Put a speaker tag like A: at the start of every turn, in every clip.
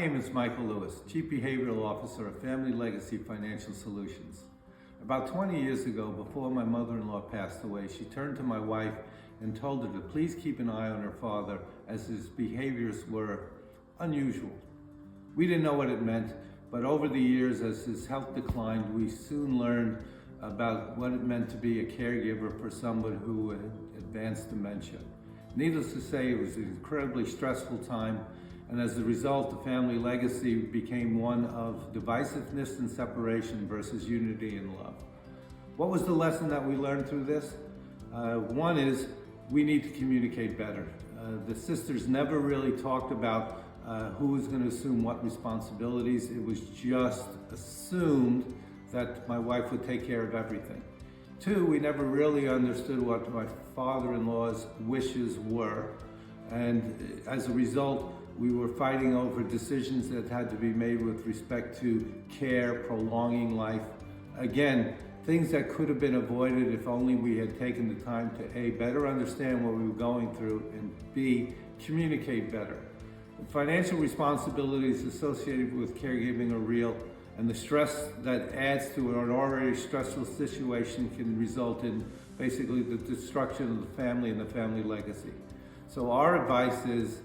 A: name is Michael Lewis, Chief Behavioral Officer of Family Legacy Financial Solutions. About 20 years ago, before my mother-in-law passed away, she turned to my wife and told her to please keep an eye on her father as his behaviors were unusual. We didn't know what it meant, but over the years, as his health declined, we soon learned about what it meant to be a caregiver for someone who had advanced dementia. Needless to say, it was an incredibly stressful time, and as a result, the family legacy became one of divisiveness and separation versus unity and love. What was the lesson that we learned through this? One is we need to communicate better. The sisters never really talked about who was going to assume what responsibilities. It was just assumed that my wife would take care of everything. Two, we never really understood what my father-in-law's wishes were, and as a result, we were fighting over decisions that had to be made with respect to care, prolonging life. Again, things that could have been avoided if only we had taken the time to A, better understand what we were going through, and B, communicate better. The financial responsibilities associated with caregiving are real, and the stress that adds to an already stressful situation can result in basically the destruction of the family and the family legacy. So our advice is,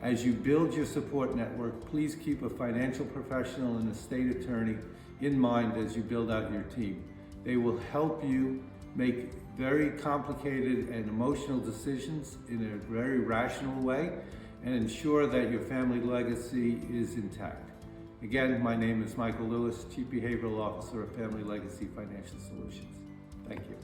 A: as you build your support network, please keep a financial professional and a state attorney in mind as you build out your team. They will help you make very complicated and emotional decisions in a very rational way and ensure that your family legacy is intact. Again, my name is Michael Lewis, Chief Behavioral Officer of Family Legacy Financial Solutions. Thank you.